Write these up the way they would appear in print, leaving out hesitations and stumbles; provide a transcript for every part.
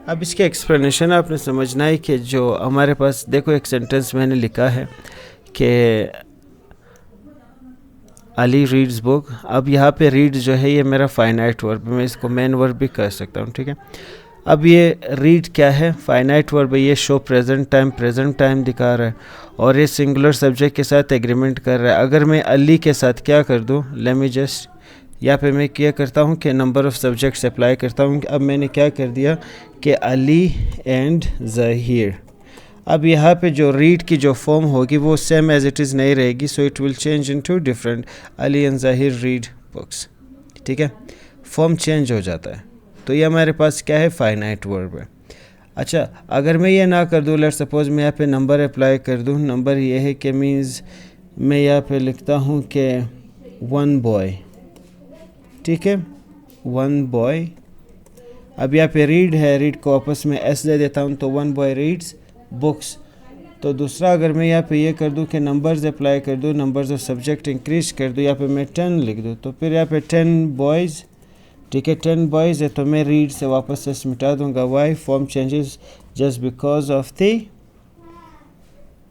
अब इसके एक्सप्लेनेशन आपने समझना है कि जो हमारे पास देखो एक सेंटेंस मैंने लिखा है कि अली रीड्स बुक। अब यहाँ पे रीड जो है ये मेरा फाइनाइट वर्ब, मैं इसको मेन वर्ब भी कर सकता हूँ, ठीक है। अब ये रीड क्या है, फाइनाइट वर्ब है, ये शो प्रेजेंट टाइम दिखा रहा है और ये सिंगुलर सब्जेक्ट के साथ एग्रीमेंट कर रहा है। अगर मैं अली के साथ क्या कर दूँ, लेट मी जस्ट, यहाँ पे मैं क्या करता हूँ कि नंबर ऑफ़ सब्जेक्ट्स अप्लाई करता हूँ। अब मैंने क्या कर दिया कि अली एंड ज़हीर। अब यहाँ पे जो रीड की जो फॉर्म होगी वो सेम एज इट इज़ नहीं रहेगी, so it will change into different, Ali and Zaheer read books, ठीक है। फॉर्म चेंज हो जाता है, तो ये हमारे पास क्या है, फाइनाइट वर्ब है। अच्छा, अगर मैं ये ना कर दूँ, लेट्स सपोज मैं यहाँ पे नंबर अप्लाई कर दूँ, नंबर ये है कि मीन्स मैं यहाँ पे लिखता हूँ कि 1 बॉय, ठीक है, 1 बॉय। अब यहाँ पे रीड है, रीड को आपस में एस दे देता हूँ, तो 1 बॉय रीड्स बुक्स। तो दूसरा अगर मैं यहाँ पे ये कर दूँ कि नंबर्स अप्लाई कर दूँ, नंबर्स ऑफ सब्जेक्ट इंक्रीज कर दूँ, यहाँ पे मैं 10 लिख दूँ, तो फिर यहाँ पे 10 बॉयज़, ठीक है, 10 बॉयज़ है, तो मैं रीड से वापस से मिटा दूँगा। Why, form changes just because of the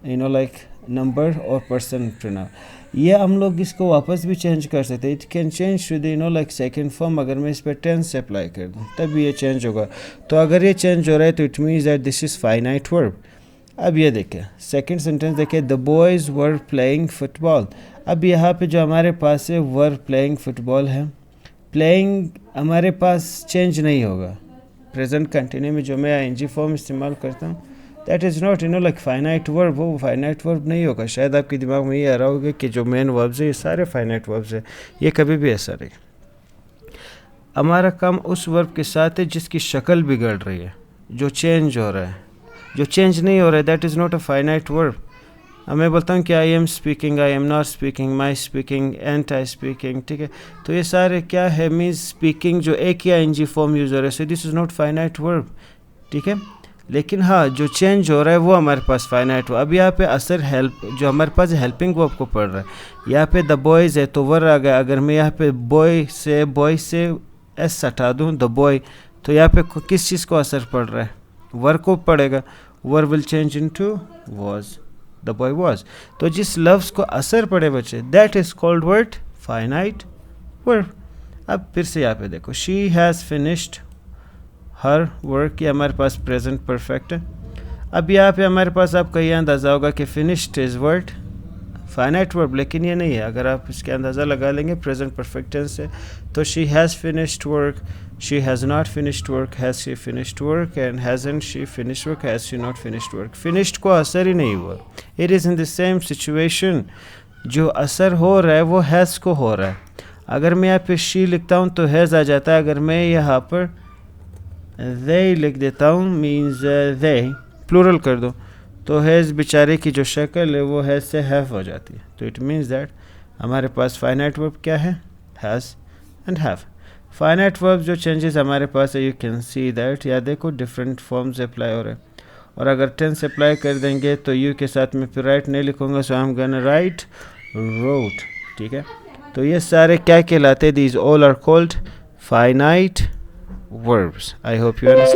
like number और पर्सन प्रोनाउन। ये हम लोग इसको वापस भी चेंज कर सकते हैं, it can change to the like second form. अगर मैं इस पर टेंस से अप्लाई कर दूँ तब ये चेंज होगा। तो अगर ये चेंज हो रहा है तो it means that this is finite verb. अब ये देखें सेकंड सेंटेंस, देखें, the boys were playing football. अब यहाँ पे जो हमारे पास है वर प्लेइंग फुटबॉल है, प्लेइंग हमारे पास चेंज नहीं होगा। प्रेजेंट कंटिन्यू में जो मैं आईएनजी फॉर्म इस्तेमाल करता हूँ, that is not like finite verb, वो फाइनाइट वर्ब नहीं होगा। शायद आपके दिमाग में ये आ रहा होगा कि जो मेन वर्ब्स है ये सारे फाइनाइट वर्ब्स है, ये कभी भी ऐसा नहीं। हमारा काम उस वर्ब के साथ है जिसकी शक्ल बिगड़ रही है, जो चेंज हो रहा है। जो चेंज नहीं हो रहा है that is not a finite verb. अब मैं बोलता हूँ कि I am speaking, I am not speaking, my speaking, ant I speaking, ठीक है। तो ये सारे क्या है, मीन्स स्पीकिंग जो एक ही आईएनजी फॉर्म यूज़ हो रहा है, so this is not finite verb, ठीक है। लेकिन हाँ, जो चेंज हो रहा है वो हमारे पास फाइनाइट वर्ब। अब यहाँ पे असर हेल्प, जो हमारे पास हेल्पिंग वर्ब को पढ़ रहा है, यहाँ पे द बॉयज़ है तो वर आ गया। अगर मैं यहाँ पे बॉय से एस हटा दूँ, द बॉय, तो यहाँ पे किस चीज़ को असर पड़ रहा है, वर को पड़ेगा। Were will change into was, the boy was. तो जिस लफ्ज़ को असर पड़े बच्चे, that is called word finite verb. अब फिर से यहाँ पे देखो, she has finished her work, ये हमारे पास प्रेजेंट परफेक्ट है। अब यहाँ पे हमारे पास आपका ये अंदाज़ा होगा कि finished is word finite verb, लेकिन ये नहीं है। अगर आप इसके अंदाज़ा लगा लेंगे प्रेजेंट परफेक्ट टेंस से, तो she has finished work, she has not finished work, has she finished work, and hasn't she finished work, has she not finished work। finished को असर ही नहीं हुआ, it is in the same situation। जो असर हो रहा है वो has को हो रहा है। अगर मैं यहाँ पे she लिखता हूँ तो has आ जाता है। अगर मैं यहाँ पर they लिख देता हूँ, means they plural कर दो, तो has बेचारे की जो शक्ल है वो has से have हो जाती है। तो it means that हमारे पास finite verb क्या है, has and have। Finite verb जो चेंजेस हमारे पास है, यू कैन सी दैट, या देखो डिफरेंट फॉर्म्स अप्लाई हो रहे हैं। और अगर टेंस अप्लाई कर देंगे तो यू के साथ में फिर राइट नहीं लिखूंगा, so I am gonna write wrote, ठीक है। तो ये सारे क्या कहलाते हैं, these all are called finite verbs. I hope you understand.